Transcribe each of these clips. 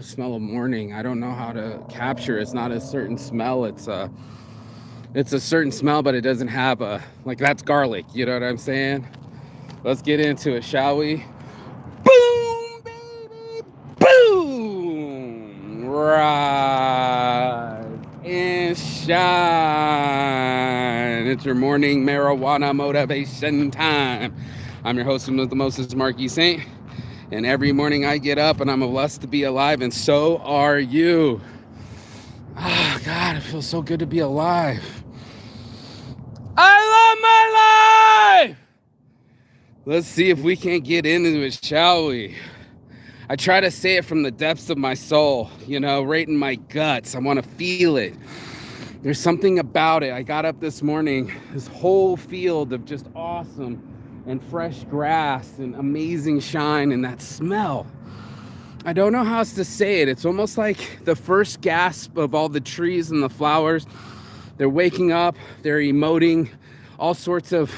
smell of morning. I don't know how to capture. It's not a certain smell. It's a certain smell, but it doesn't have a like that's garlic. You know what I'm saying? Let's get into it, shall we? Boom, baby, boom. Rise and shine. It's your morning marijuana motivation time. I'm your host of the Moses Marquis Saint. And every morning I get up and I'm blessed to be alive, and so are you. Oh, God, it feels so good to be alive. I love my life! Let's see if we can't get into it, shall we? I try to say it from the depths of my soul, right in my guts. I want to feel it. There's something about it. I got up this morning, this whole field of just awesome and fresh grass and amazing shine and that smell. I don't know how else to say it. It's almost like the first gasp of all the trees and the flowers. They're waking up, they're emoting all sorts of,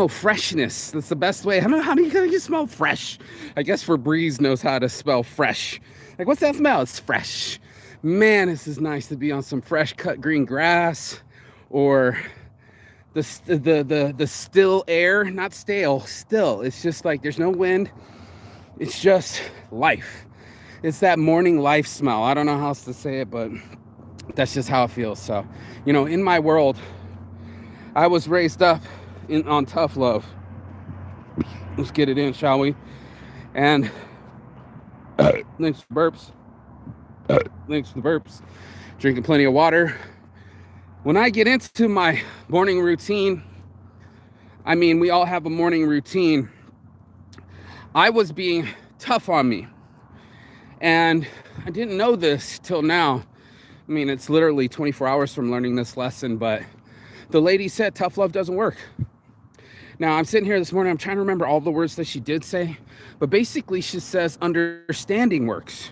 freshness. That's the best way. I don't know, how do you smell fresh? I guess Febreze knows how to spell fresh. Like, what's that smell? It's fresh. Man, this is nice to be on some fresh cut green grass, or the still air, not stale, still. It's just like there's no wind. It's just life. It's that morning life smell. I don't know how else to say it, but that's just how it feels. So, in my world, I was raised up on tough love. Let's get it in, shall we? And thanks for burps. Thanks for the burps. Drinking plenty of water. When I get into my morning routine, we all have a morning routine. I was being tough on me. And I didn't know this till now. It's literally 24 hours from learning this lesson, but the lady said tough love doesn't work. Now, I'm sitting here this morning, I'm trying to remember all the words that she did say, but basically she says understanding works.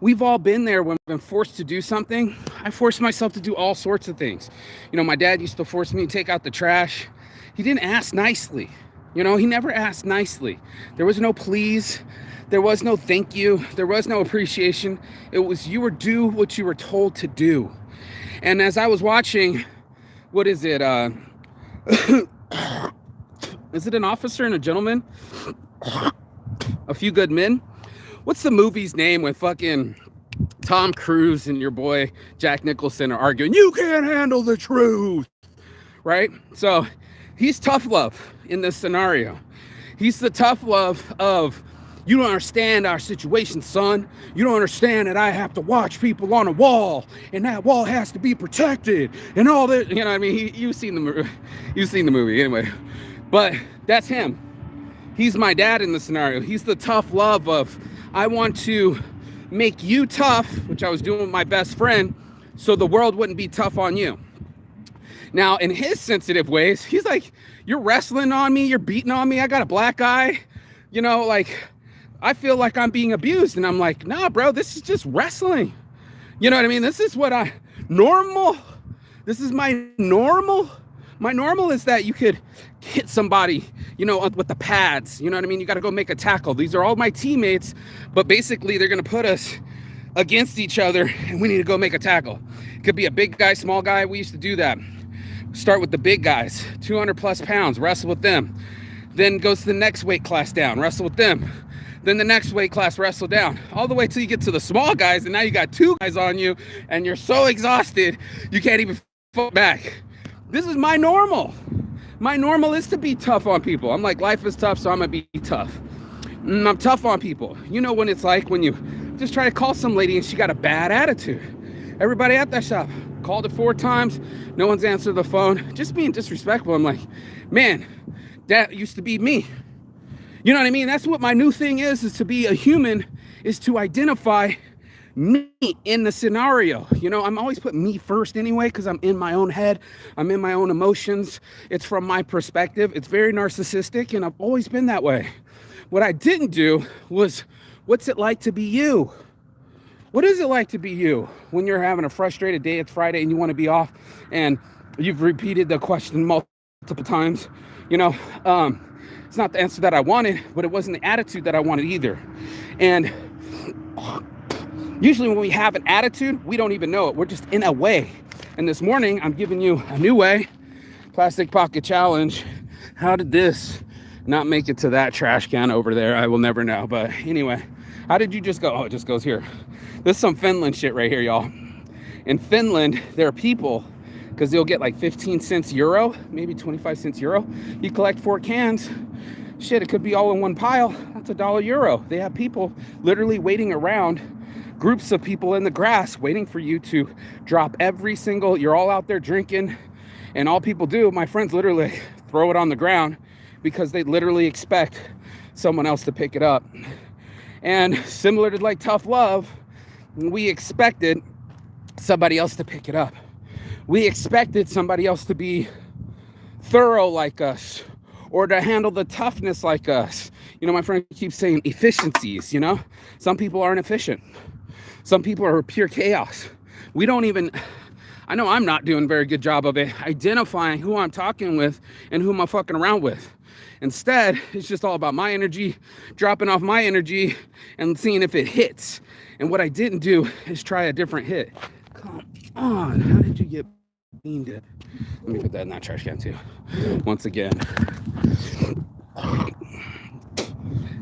We've all been there when we've been forced to do something. I forced myself to do all sorts of things. My dad used to force me to take out the trash. He didn't ask nicely. He never asked nicely. There was no please. There was no thank you. There was no appreciation. It was you were do what you were told to do. And as I was watching, what is it? Is it an officer and a gentleman? A Few Good Men? What's the movie's name when fucking Tom Cruise and your boy Jack Nicholson are arguing? You can't handle the truth, right? So he's tough love in this scenario. He's the tough love of, you don't understand our situation, son. You don't understand that I have to watch people on a wall, and that wall has to be protected, and all that. You've seen the movie. You've seen the movie anyway. But that's him. He's my dad in the scenario. He's the tough love of, I want to make you tough, which I was doing with my best friend, so the world wouldn't be tough on you. Now, in his sensitive ways, he's like, you're wrestling on me, you're beating on me, I got a black eye, I feel like I'm being abused. And I'm like, nah, bro, this is just wrestling. You know what I mean? This is what normal. This is my normal. My normal is that you could hit somebody, with the pads. You know what I mean? You got to go make a tackle. These are all my teammates, but basically they're going to put us against each other and we need to go make a tackle. It could be a big guy, small guy. We used to do that. Start with the big guys, 200 plus pounds, wrestle with them. Then goes to the next weight class down, wrestle with them. Then the next weight class, wrestle down, all the way till you get to the small guys, and now you got two guys on you, and you're so exhausted, you can't even fall back. This is my normal. My normal is to be tough on people. I'm like, life is tough, so I'm gonna be tough. I'm tough on people. You know when it's like when you just try to call some lady and she got a bad attitude. Everybody at that shop called it 4 times, no one's answered the phone, just being disrespectful. I'm like, man, that used to be me. You know what I mean? That's what my new thing is to be a human, is to identify me in the scenario. I'm always putting me first anyway, because I'm in my own head. I'm in my own emotions. It's from my perspective. It's very narcissistic, and I've always been that way. What I didn't do was, what's it like to be you? What is it like to be you when you're having a frustrated day? It's Friday and you want to be off, and you've repeated the question multiple times. It's not the answer that I wanted, but it wasn't the attitude that I wanted either. And Usually when we have an attitude, we don't even know it. We're just in a way. And this morning, I'm giving you a new way. Plastic pocket challenge. How did this not make it to that trash can over there? I will never know. But anyway, how did you just go? Oh, it just goes here. This is some Finland shit right here, y'all. In Finland, there are people, because they'll get like 15 cents euro, maybe 25 cents euro. You collect 4 cans. Shit, it could be all in one pile. That's $1 euro. They have people literally waiting around, groups of people in the grass waiting for you to drop every single, you're all out there drinking, and all people do, my friends literally throw it on the ground because they literally expect someone else to pick it up. And similar to like tough love, we expected somebody else to pick it up. We expected somebody else to be thorough like us, or to handle the toughness like us. You know, my friend keeps saying efficiencies, you know? Some people aren't efficient. Some people are pure chaos. We don't even, I know I'm not doing a very good job of it, identifying who I'm talking with and who I'm fucking around with. Instead, it's just all about my energy, dropping off my energy and seeing if it hits. And what I didn't do is try a different hit. Come on, how did you get beamed it? Let me put that in that trash can too. Once again.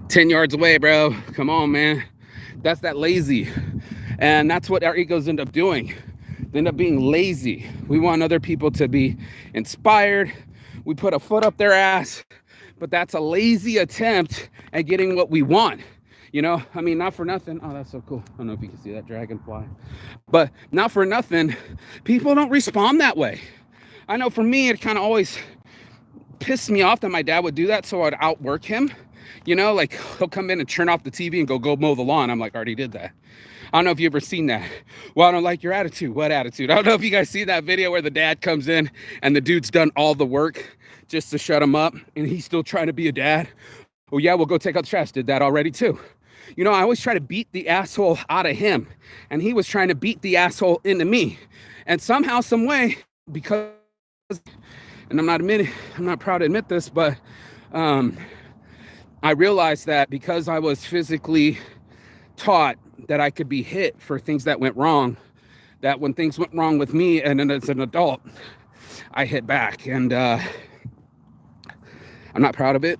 10 yards away, bro. Come on, man. That's that lazy. And that's what our egos end up doing. They end up being lazy. We want other people to be inspired. We put a foot up their ass, but that's a lazy attempt at getting what we want. You know, I mean, not for nothing. Oh, that's so cool. I don't know if you can see that dragonfly, but not for nothing. People don't respond that way. I know for me, it kind of always pissed me off that my dad would do that, so I'd outwork him. You know, like he'll come in and turn off the TV and go mow the lawn. I'm like, I already did that. I don't know if you've ever seen that. Well, I don't like your attitude. What attitude? I don't know if you guys see that video where the dad comes in and the dude's done all the work just to shut him up, and he's still trying to be a dad. Oh yeah, we'll go take out the trash. Did that already too. You know, I always try to beat the asshole out of him, and he was trying to beat the asshole into me. And somehow, some way, because, and I'm not proud to admit this, but I realized that because I was physically taught that I could be hit for things that went wrong, that when things went wrong with me and then as an adult, I hit back. And I'm not proud of it.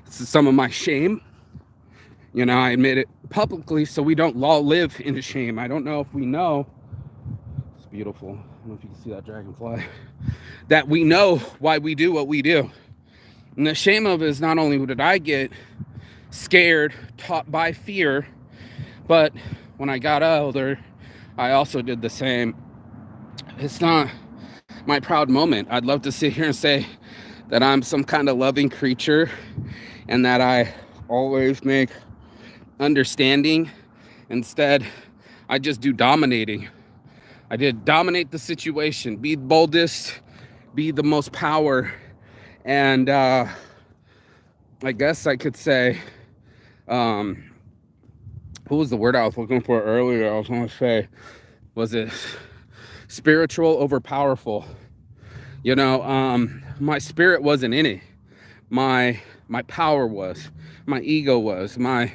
This is some of my shame. You know, I admit it publicly so we don't all live in shame. I don't know if we know. It's beautiful. I don't know if you can see that dragonfly. That we know why we do what we do. And the shame of it is not only did I get scared, taught by fear, but when I got older, I also did the same. It's not my proud moment. I'd love to sit here and say that I'm some kind of loving creature and that I always make understanding. Instead, I just do dominating. I did dominate the situation, be boldest, be the most power. And I guess I could say, what was the word I was looking for earlier? I was going to say, was it spiritual over powerful? You know, my spirit wasn't in it. My power was, my ego was, my,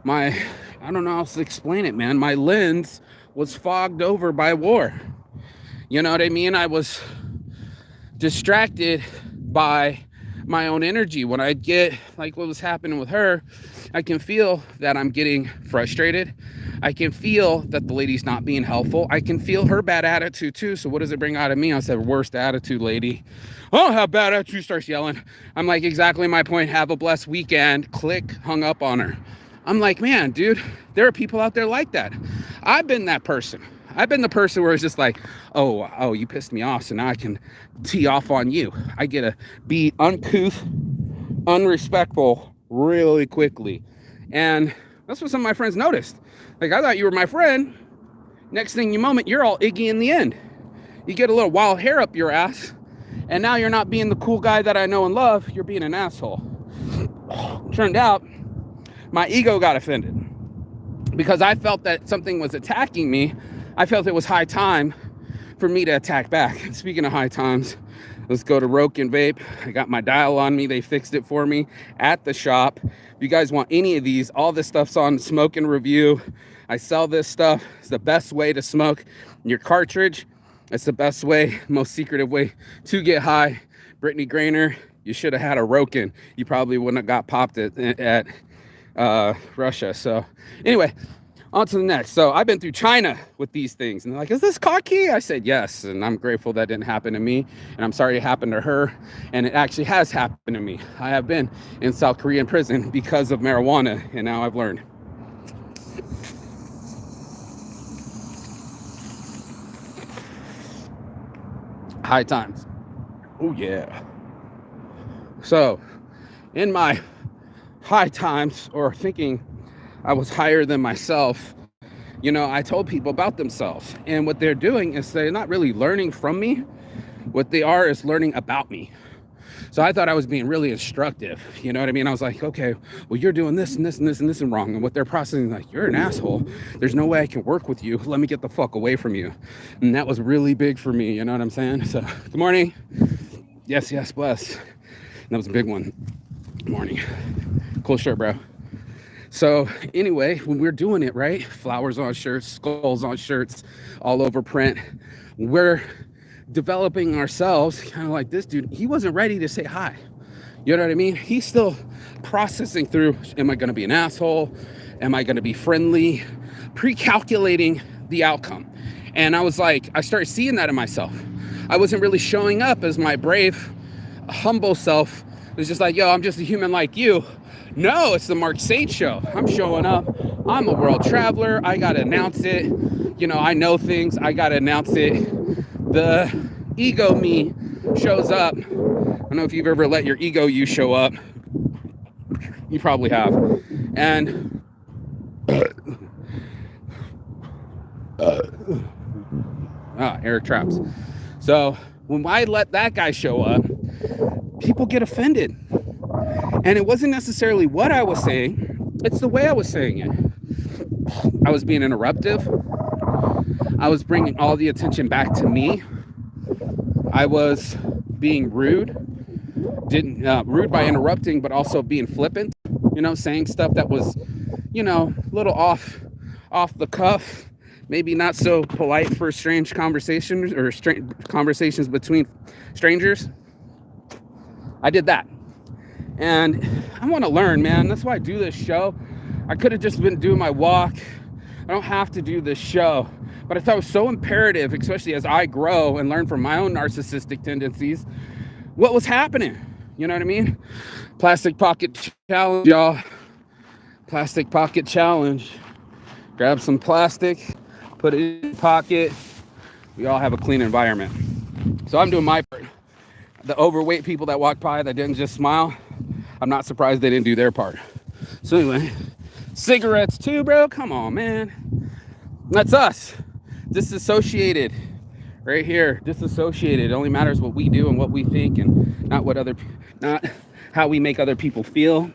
I don't know how else to explain it, man. My lens was fogged over by war. You know what I mean? I was distracted by my own energy. When I get like what was happening with her, I can feel that I'm getting frustrated. I can feel that the lady's not being helpful. I can feel her bad attitude too. So what does it bring out of me? I said, worst attitude, lady. Oh, how bad attitude, starts yelling. I'm like, exactly my point. Have a blessed weekend. Click, hung up on her. I'm like, man, dude, there are people out there like that. I've been that person. I've been the person where it's just like, oh, you pissed me off, so now I can tee off on you. I get to be uncouth, unrespectful really quickly. And that's what some of my friends noticed. Like, I thought you were my friend. Next thing you moment, you're all Iggy in the end. You get a little wild hair up your ass, and now you're not being the cool guy that I know and love. You're being an asshole. Turned out, my ego got offended because I felt that something was attacking me. I felt it was high time for me to attack back. Speaking of high times, Let's go to Roken Vape. I got my dial on me. They fixed it for me at the shop. If you guys want any of these, all this stuff's on Smoke and Review. I sell this stuff. It's the best way to smoke your cartridge. It's the best way, most secretive way to get high. Brittany Grainer, you should have had a Roken. You probably wouldn't have got popped at Russia. So anyway, on to the next. So I've been through China with these things, and they're like, is this cocky? I said yes, and I'm grateful that didn't happen to me, and I'm sorry it happened to her, and it actually has happened to me. I have been in South Korean prison because of marijuana, and now I've learned. High times. Oh yeah. So in my high times, or thinking I was higher than myself, you know, I told people about themselves, and what they're doing is they're not really learning from me. What they are is learning about me. So I thought I was being really instructive, you know what I mean? I was like, okay, well, you're doing this and this and this and this and wrong. And what they're processing, like, you're an asshole. There's no way I can work with you. Let me get the fuck away from you. And that was really big for me, you know what I'm saying? So, good morning. Yes, bless. That was a big one. Good morning. Cool shirt, bro. So anyway, when we're doing it, right? Flowers on shirts, skulls on shirts, all over print. We're developing ourselves kind of like this dude. He wasn't ready to say hi. You know what I mean? He's still processing through, am I going to be an asshole? Am I going to be friendly? Pre-calculating the outcome. And I was like, I started seeing that in myself. I wasn't really showing up as my brave, humble self. It was just like, yo, I'm just a human like you. No, it's the Mark Saint show. I'm showing up. I'm a world traveler. I got to announce it. You know, I know things. I got to announce it. The ego me shows up. I don't know if you've ever let your ego you show up. You probably have. And Eric Traps. So when I let that guy show up, people get offended. And it wasn't necessarily what I was saying, it's the way I was saying it. I was being interruptive. I was bringing all the attention back to me. I was being rude. Rude by interrupting, but also being flippant, you know, saying stuff that was, you know, a little off the cuff, maybe not so polite for strange conversations or conversations between strangers. I did that. And I want to learn, man. That's why I do this show. I could have just been doing my walk. I don't have to do this show. But I thought it was so imperative, especially as I grow and learn from my own narcissistic tendencies, what was happening. You know what I mean? Plastic pocket challenge, y'all. Plastic pocket challenge. Grab some plastic, put it in your pocket. We all have a clean environment. So I'm doing my part. The overweight people that walked by that didn't just smile, I'm not surprised they didn't do their part. So anyway, cigarettes too, bro. Come on, man. That's us. Disassociated. Right here. Disassociated. It only matters what we do and what we think, and not how we make other people feel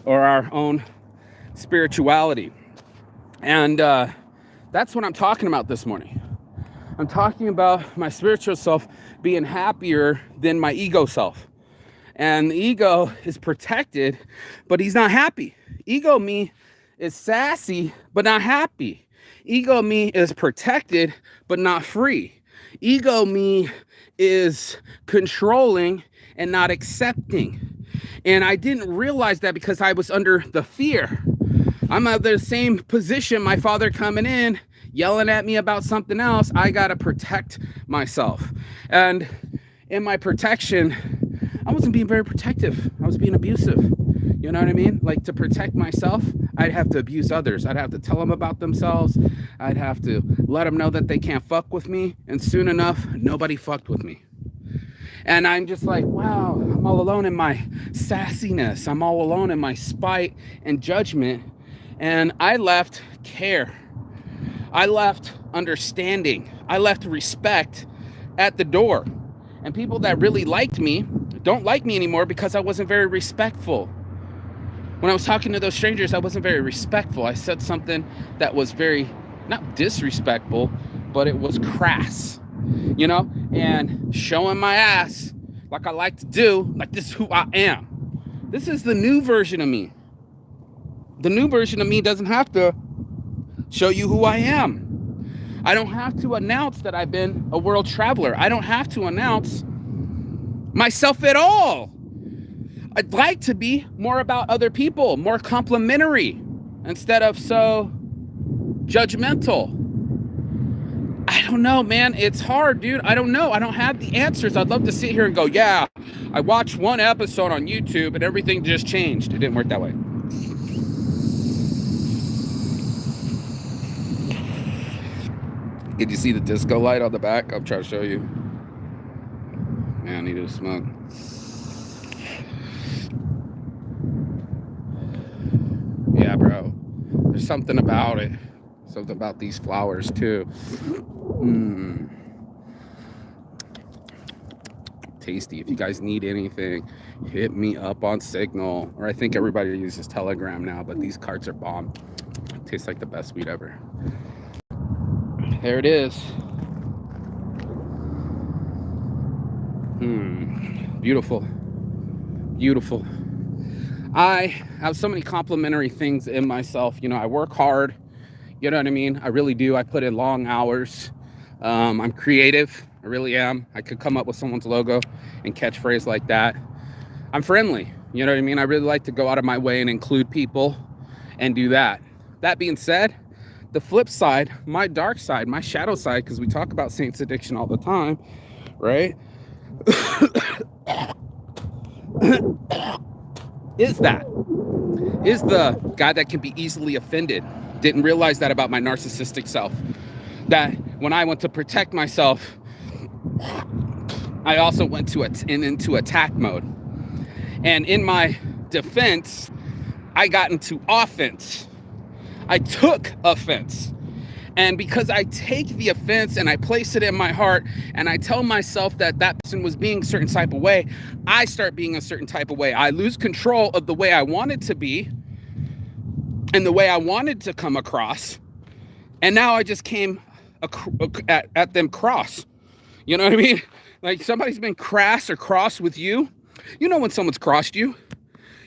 or our own spirituality. And that's what I'm talking about this morning. I'm talking about my spiritual self being happier than my ego self. And the ego is protected, but he's not happy. Ego me is sassy, but not happy. Ego me is protected, but not free. Ego me is controlling and not accepting. And I didn't realize that because I was under the fear. I'm at the same position, my father coming in, yelling at me about something else. I got to protect myself. And in my protection, I wasn't being very protective. I was being abusive. You know what I mean? Like, to protect myself, I'd have to abuse others. I'd have to tell them about themselves. I'd have to let them know that they can't fuck with me. And soon enough, nobody fucked with me. And I'm just like, wow, I'm all alone in my sassiness. I'm all alone in my spite and judgment. And I left care. I left understanding. I left respect at the door. And people that really liked me don't like me anymore because I wasn't very respectful. When I was talking to those strangers, I wasn't very respectful. I said something that was very, not disrespectful, but it was crass, you know? And showing my ass like I like to do, like this is who I am. This is the new version of me. The new version of me doesn't have to show you who I am. I don't have to announce that I've been a world traveler. I don't have to announce myself at all. I'd like to be more about other people, more complimentary, instead of so judgmental. I don't know, man. It's hard, dude. I don't know. I don't have the answers. I'd love to sit here and go, yeah, I watched one episode on YouTube and everything just changed. It didn't work that way. Did you see the disco light on the back? I'm trying to show you. Man, I needed to smoke. Yeah, bro. There's something about it. Something about these flowers, too. Tasty. If you guys need anything, hit me up on Signal. Or I think everybody uses Telegram now, but these carts are bomb. Tastes like the best weed ever. There it is. Beautiful. Beautiful. I have so many complimentary things in myself. You know, I work hard. You know what I mean? I really do. I put in long hours. I'm creative. I really am. I could come up with someone's logo and catchphrase like that. I'm friendly. You know what I mean? I really like to go out of my way and include people and do that. That being said, the flip side, my dark side, my shadow side, because we talk about saints addiction all the time, right? is the guy that can be easily offended. Didn't realize that about my narcissistic self. That when I went to protect myself, I also went into attack mode. And in my defense, I got into offense. I took offense. And because I take the offense and I place it in my heart and I tell myself that that person was being a certain type of way, I start being a certain type of way. I lose control of the way I wanted to be and the way I wanted to come across. And now I just came at them cross. You know what I mean? Like somebody's been crass or cross with you. You know when someone's crossed you.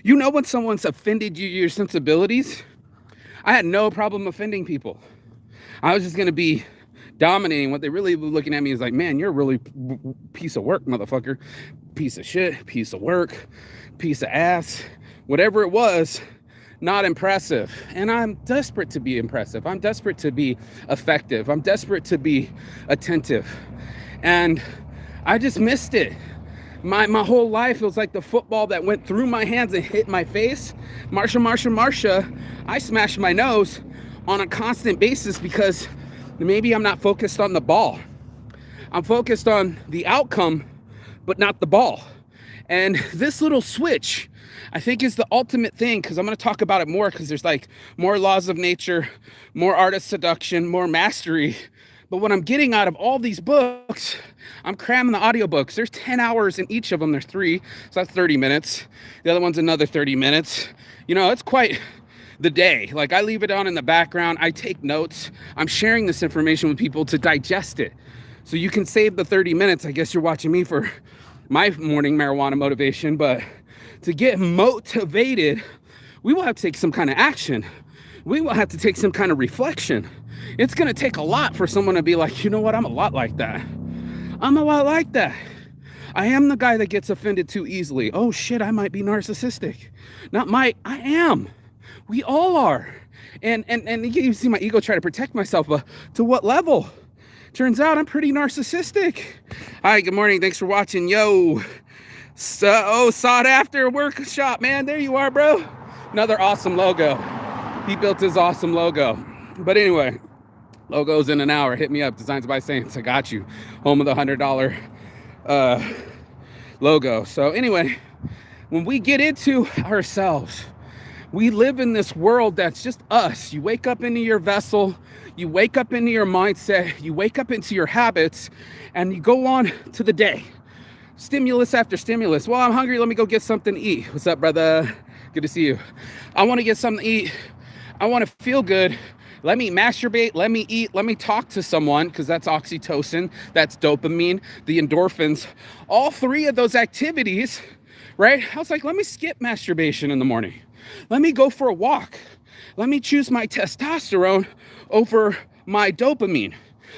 You know when someone's offended you, your sensibilities. I had no problem offending people. I was just going to be dominating. What they really were looking at me is like, man, you're a really piece of work, motherfucker. Piece of shit, piece of work, piece of ass. Whatever it was, not impressive. And I'm desperate to be impressive. I'm desperate to be effective. I'm desperate to be attentive. And I just missed it. My whole life, it was like the football that went through my hands and hit my face. Marsha, I smashed my nose on a constant basis because maybe I'm not focused on the ball. I'm focused on the outcome, but not the ball. And this little switch, I think is the ultimate thing, because I'm going to talk about it more because there's like more laws of nature, more art of seduction, more mastery. But what I'm getting out of all these books, I'm cramming the audiobooks. There's 10 hours in each of them. There's 3, so that's 30 minutes. The other one's another 30 minutes. You know, it's quite the day. Like I leave it on in the background. I take notes. I'm sharing this information with people to digest it. So you can save the 30 minutes. I guess you're watching me for my morning marijuana motivation, but to get motivated, we will have to take some kind of action. We will have to take some kind of reflection. It's going to take a lot for someone to be like, you know what? I'm a lot like that. I'm a lot like that. I am the guy that gets offended too easily. Oh shit, I might be narcissistic. I am. We all are. And you see my ego try to protect myself, but to what level? Turns out I'm pretty narcissistic. Hi, good morning. Thanks for watching. Yo. Sought after workshop, man. There you are, bro. Another awesome logo. He built his awesome logo. But anyway, logo's in an hour. Hit me up. Designs by Saints. I got you. Home of the $100 logo. So anyway, when we get into ourselves, we live in this world that's just us. You wake up into your vessel, you wake up into your mindset, you wake up into your habits, and you go on to the day. Stimulus after stimulus. Well, I'm hungry. Let me go get something to eat. What's up, brother? Good to see you. I want to get something to eat. I want to feel good. Let me masturbate, let me eat, let me talk to someone, because that's oxytocin, that's dopamine, the endorphins. All three of those activities, right? I was like, let me skip masturbation in the morning. Let me go for a walk. Let me choose my testosterone over my dopamine.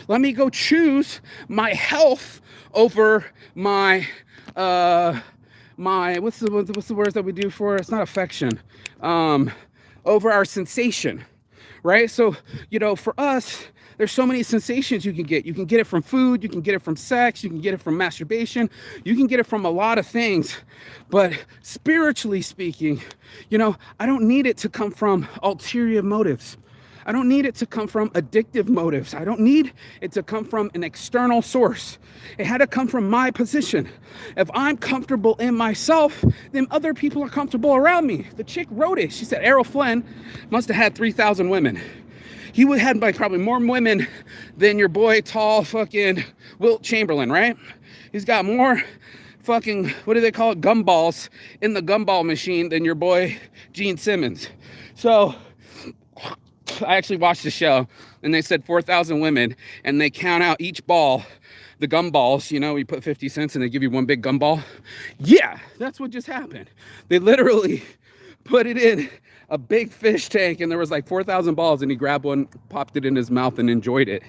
Let me go choose my health over my what's the words that we do for it? It's not affection. Over our sensation, right? So, for us, there's so many sensations you can get. You can get it from food, you can get it from sex, you can get it from masturbation, you can get it from a lot of things. But spiritually speaking, I don't need it to come from ulterior motives. I don't need it to come from addictive motives. I don't need it to come from an external source. It had to come from my position. If I'm comfortable in myself, then other people are comfortable around me. The chick wrote it. She said Errol Flynn must have had 3,000 women. He would have had probably more women than your boy tall fucking Wilt Chamberlain, right? He's got more fucking, what do they call it, gumballs in the gumball machine than your boy Gene Simmons. So I actually watched the show, and they said 4,000 women, and they count out each ball, the gumballs, you put 50 cents and they give you one big gumball. Yeah, that's what just happened. They literally put it in a big fish tank, and there was like 4,000 balls, and he grabbed one, popped it in his mouth, and enjoyed it.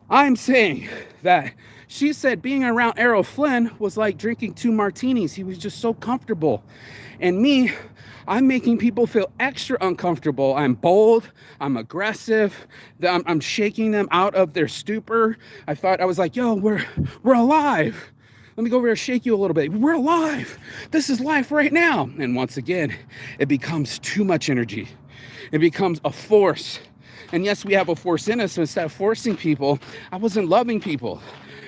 I'm saying that she said being around Errol Flynn was like drinking 2 martinis. He was just so comfortable. And me, I'm making people feel extra uncomfortable. I'm bold, I'm aggressive, I'm shaking them out of their stupor. I was like, yo, we're alive. Let me go over here and shake you a little bit. We're alive. This is life right now. And once again, it becomes too much energy. It becomes a force. And yes, we have a force in us. So instead of forcing people, I wasn't loving people.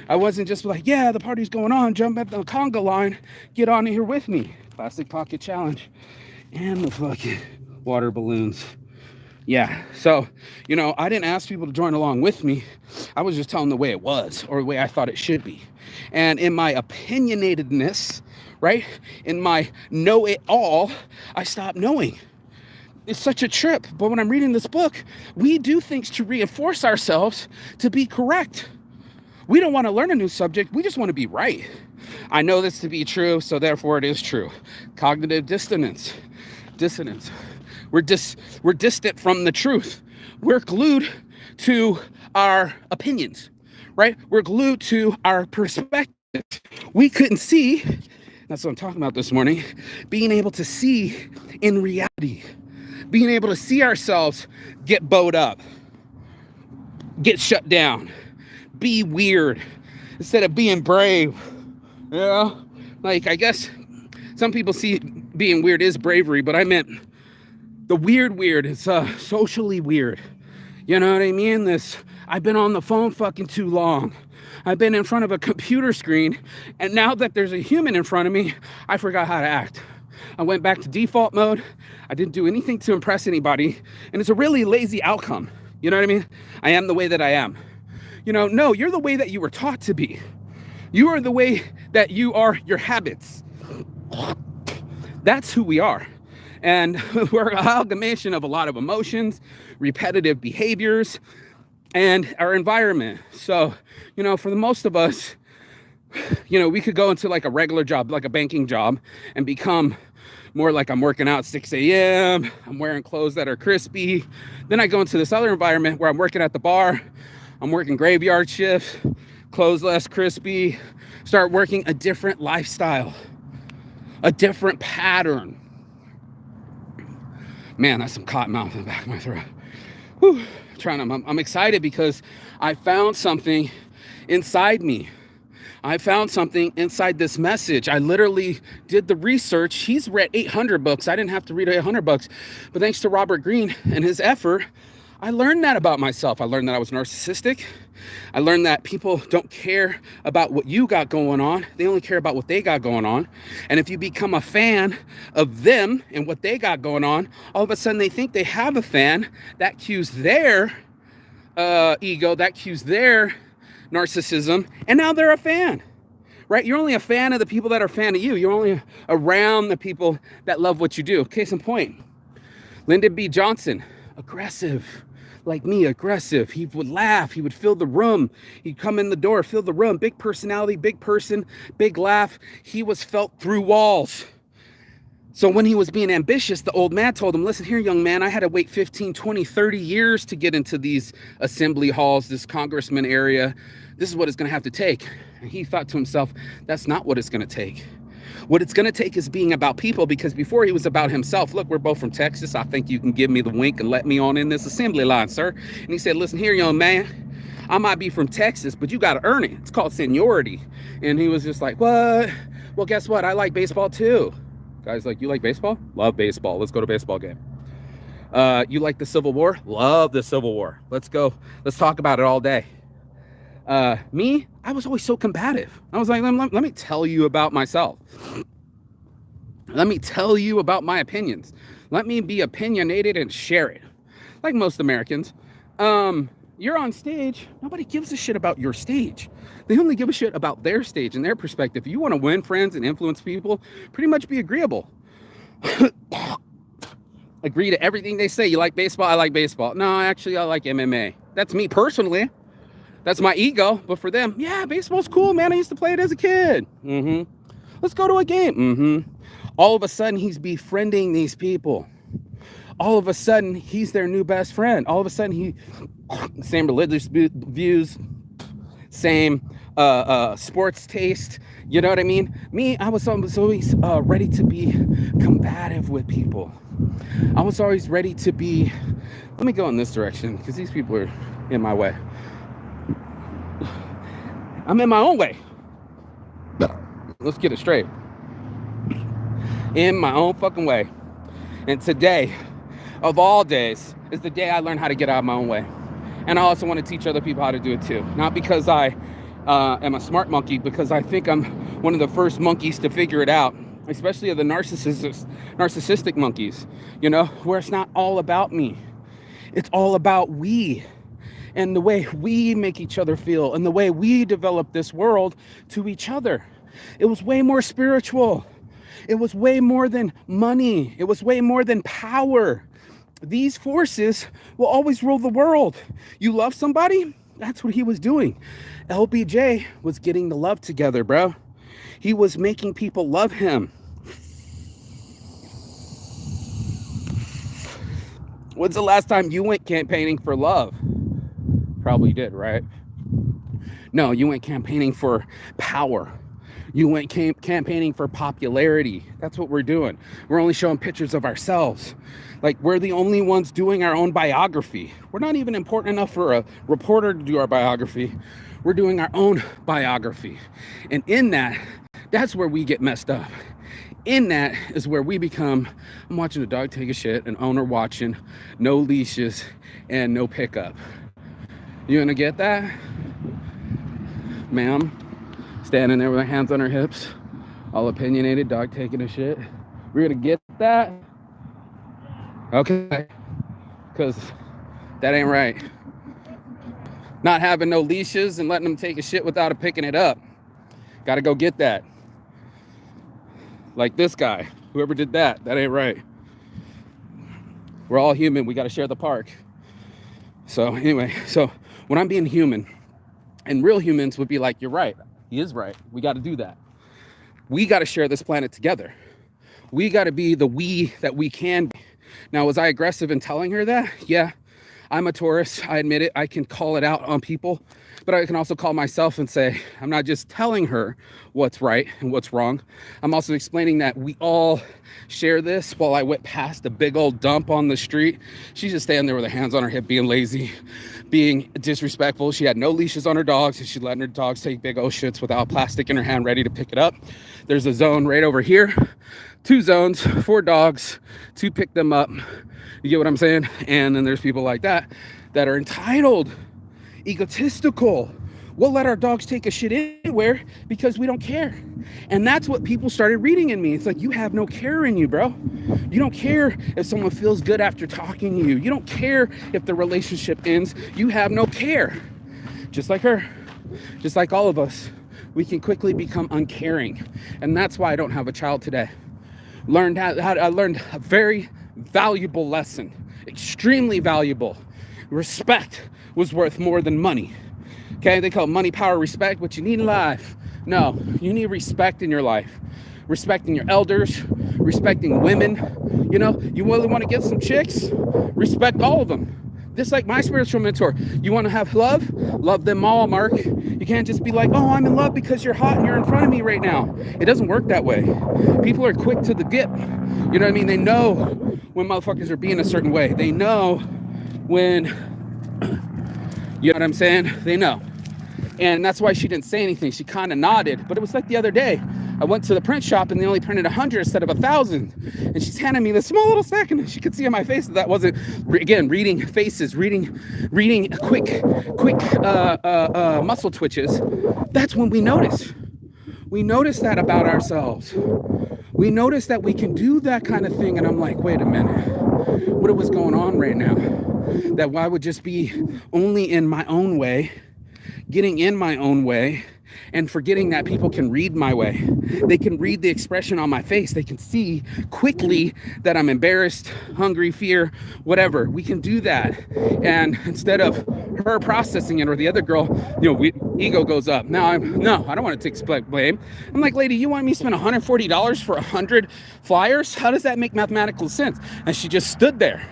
I wasn't just like, yeah, the party's going on. Jump at the conga line. Get on here with me. Plastic pocket challenge. And the fucking water balloons. Yeah, so, I didn't ask people to join along with me. I was just telling the way it was, or the way I thought it should be. And in my opinionatedness, right, in my know-it-all, I stopped knowing. It's such a trip. But when I'm reading this book, we do things to reinforce ourselves to be correct. We don't want to learn a new subject. We just want to be right. I know this to be true, so therefore it is true. Cognitive dissonance. We're distant from the truth. We're glued to our opinions, right? We're glued to our perspective. We couldn't see, that's what I'm talking about this morning, being able to see in reality, being able to see ourselves get bowed up, get shut down, be weird, instead of being brave. Like, I guess some people see being weird is bravery, but I meant the weird. It's socially weird. You know what I mean? I've been on the phone fucking too long. I've been in front of a computer screen, and now that there's a human in front of me, I forgot how to act. I went back to default mode. I didn't do anything to impress anybody, and it's a really lazy outcome. You know what I mean? I am the way that I am. No, you're the way that you were taught to be. You are the way that you are your habits. That's who we are. And we're an amalgamation of a lot of emotions, repetitive behaviors, and our environment. So, for the most of us, we could go into like a regular job, like a banking job, and become more like I'm working out 6 a.m., I'm wearing clothes that are crispy. Then I go into this other environment where I'm working at the bar, I'm working graveyard shifts, clothes less crispy, start working a different lifestyle, a different pattern. Man, that's some cotton mouth in the back of my throat. Whew. I'm excited because I found something inside me. I found something inside this message. I literally did the research. He's read 800 books. I didn't have to read 800 books. But thanks to Robert Greene and his effort, I learned that about myself. I learned that I was narcissistic. I learned that people don't care about what you got going on. They only care about what they got going on. And if you become a fan of them and what they got going on, all of a sudden they think they have a fan. That cues their ego, that cues their narcissism, and now they're a fan, right? You're only a fan of the people that are a fan of you. You're only around the people that love what you do. Case in point, Lyndon B. Johnson, aggressive, like me, aggressive. He would laugh. He would fill the room. He'd come in the door, fill the room. Big personality, big person, big laugh. He was felt through walls. So when he was being ambitious, the old man told him, listen here, young man, I had to wait 15, 20, 30 years to get into these assembly halls, this congressman area. This is what it's going to have to take. And he thought to himself, that's not what it's going to take. What it's going to take is being about people, because before he was about himself. Look, we're both from Texas. I think you can give me the wink and let me on in this assembly line, sir. And he said, listen here, young man, I might be from Texas, but you got to earn it. It's called seniority. And he was just like, what? Well, guess what? I like baseball too. Guys like, you like baseball? Love baseball. Let's go to a baseball game. You like the Civil War? Love the Civil War. Let's go. Let's talk about it all day. Me, I was always so combative. I was like, let me tell you about myself. Let me tell you about my opinions. Let me be opinionated and share it. Like most Americans. You're on stage. Nobody gives a shit about your stage. They only give a shit about their stage and their perspective. If you want to win friends and influence people, pretty much be agreeable. Agree to everything they say. You like baseball? I like baseball. No, actually, I like MMA. That's me personally. That's my ego. But for them, yeah, baseball's cool, man. I used to play it as a kid. Let's go to a game. All of a sudden, he's befriending these people. All of a sudden, he's their new best friend. All of a sudden, same religious views, same sports taste. You know what I mean? Me, I was always ready to be combative with people. I was always ready to be, let me go in this direction because these people are in my way. I'm in my own way. Let's get it straight. In my own fucking way. And today, of all days, is the day I learned how to get out of my own way. And I also want to teach other people how to do it too. Not because I am a smart monkey, because I think I'm one of the first monkeys to figure it out. Especially the narcissistic monkeys, you know, where it's not all about me. It's all about we. And the way we make each other feel and the way we develop this world to each other. It was way more spiritual. It was way more than money. It was way more than power. These forces will always rule the world. You love somebody? That's what he was doing. LBJ was getting the love together, bro. He was making people love him. When's the last time you went campaigning for love? Probably did, right? No, you went campaigning for power. You went campaigning for popularity. That's what we're doing. We're only showing pictures of ourselves. Like, we're the only ones doing our own biography. We're not even important enough for a reporter to do our biography. We're doing our own biography. And in that, that's where we get messed up. In that is where we become, I'm watching a dog take a shit, an owner watching, no leashes, and no pickup. You gonna get that? Ma'am, standing there with her hands on her hips, all opinionated, dog taking a shit. We're gonna get that? Okay, because that ain't right. Not having no leashes and letting them take a shit without picking it up. Gotta go get that. Like this guy, whoever did that ain't right. We're all human, we gotta share the park. So anyway, so when I'm being human, and real humans would be like, you're right, he is right, we gotta do that. We gotta share this planet together. We gotta be the we that we can be. Now, was I aggressive in telling her that? Yeah, I'm a Taurus, I admit it, I can call it out on people, but I can also call myself and say, I'm not just telling her what's right and what's wrong. I'm also explaining that we all share this. While I went past a big old dump on the street, she's just standing there with her hands on her hip, being lazy, being disrespectful. She had no leashes on her dogs, and she letting her dogs take big old shits without plastic in her hand, ready to pick it up. There's a zone right over here. 2 zones, 4 dogs to pick them up. You get what I'm saying? And then there's people like that are entitled, egotistical. We'll let our dogs take a shit anywhere because we don't care. And that's what people started reading in me. It's like, you have no care in you, bro. You don't care if someone feels good after talking to you. You don't care if the relationship ends. You have no care. Just like her, just like all of us, we can quickly become uncaring. And that's why I don't have a child today. I learned a very valuable lesson, extremely valuable. Respect was worth more than money. Okay, they call it money, power, respect, what you need in life. No, you need respect in your life. Respecting your elders, respecting women. You know, you really want to get some chicks, respect all of them. Just like my spiritual mentor, you want to have love? Love them all, Mark. You can't just be like, oh, I'm in love because you're hot and you're in front of me right now. It doesn't work that way. People are quick to the dip. You know what I mean? They know when motherfuckers are being a certain way. They know when, you know what I'm saying? They know. And that's why she didn't say anything. She kind of nodded. But it was like the other day. I went to the print shop and they only printed 100 instead of 1,000. And she's handing me this small little stack, and she could see on my face that wasn't, again, reading faces, reading quick muscle twitches. That's when we notice. We notice that about ourselves. We notice that we can do that kind of thing. And I'm like, wait a minute. What was going on right now? That I would just be only in my own way, getting in my own way, and forgetting that people can read my way. They can read the expression on my face. They can see quickly that I'm embarrassed, hungry, fear, whatever. We can do that. And instead of her processing it or the other girl, you know, ego goes up. Now I don't want to take blame. I'm like, lady, you want me to spend $140 for 100 flyers? How does that make mathematical sense? And she just stood there.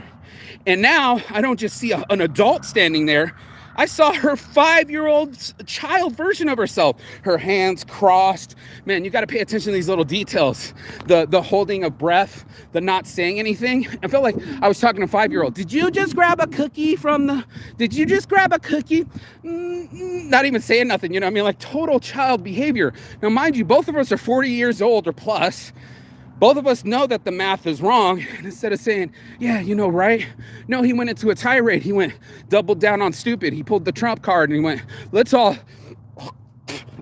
And now I don't just see an adult standing there. I saw her 5-year-old child version of herself. Her hands crossed. Man, you got to pay attention to these little details. The holding of breath, the not saying anything. I felt like I was talking to a 5-year-old. Did you just grab a cookie Not even saying nothing, you know what I mean? Like total child behavior. Now, mind you, both of us are 40 years old or plus. Both of us know that the math is wrong. And instead of saying, yeah, you know, right? No, he went into a tirade. He went doubled down on stupid. He pulled the Trump card and he went,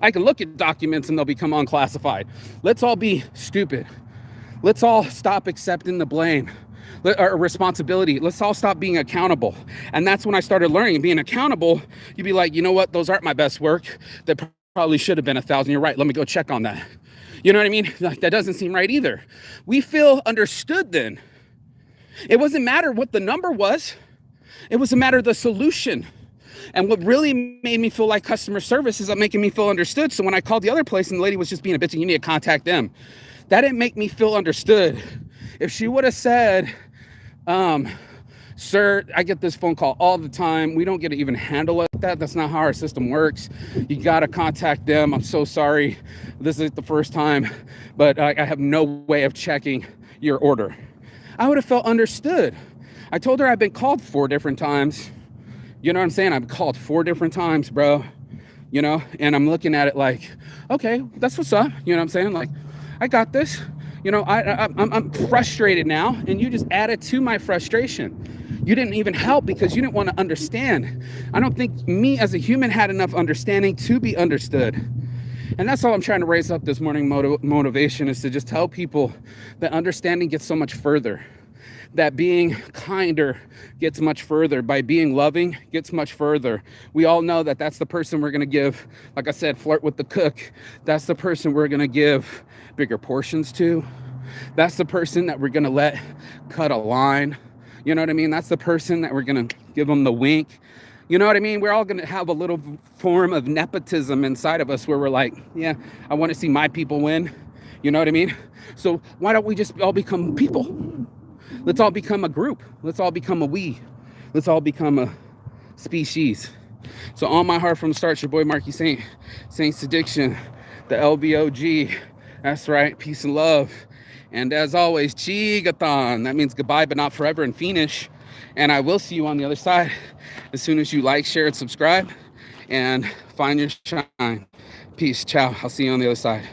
I can look at documents and they'll become unclassified. Let's all be stupid. Let's all stop accepting the blame or responsibility. Let's all stop being accountable. And that's when I started learning. Being accountable, you'd be like, you know what? Those aren't my best work. That probably should have been 1,000. You're right. Let me go check on that. You know what I mean? Like, that doesn't seem right either. We feel understood then. It wasn't matter what the number was. It was a matter of the solution. And what really made me feel like customer service is making me feel understood. So when I called the other place and the lady was just being a bitch and you need to contact them, that didn't make me feel understood. If she would have said, sir, I get this phone call all the time. We don't get to even handle it like that. That's not how our system works. You got to contact them. I'm so sorry. This is the first time, but I have no way of checking your order. I would have felt understood. I told her I've been called 4 different times. You know what I'm saying? I've called 4 different times, bro. You know, and I'm looking at it like, okay, that's what's up. You know what I'm saying? Like, I got this. You know, I'm frustrated now, and you just added to my frustration. You didn't even help because you didn't want to understand. I don't think me as a human had enough understanding to be understood. And that's all I'm trying to raise up this morning. Motivation is to just tell people that understanding gets so much further. That being kinder gets much further. By being loving gets much further. We all know that that's the person we're going to give, like I said, flirt with the cook. That's the person we're going to give bigger portions to. That's the person that we're going to let cut a line. You know what I mean? That's the person that we're going to give them the wink. You know what I mean? We're all going to have a little form of nepotism inside of us where we're like, yeah, I want to see my people win. You know what I mean? So why don't we just all become people? Let's all become a group. Let's all become a we. Let's all become a species. So on my heart from the start, it's your boy Marky Saint, Saintsaddiction, the LVOG. That's right, peace and love. And as always, Chigathon. That means goodbye, but not forever in Finnish. And I will see you on the other side as soon as you like, share, and subscribe. And find your shine. Peace. Ciao. I'll see you on the other side.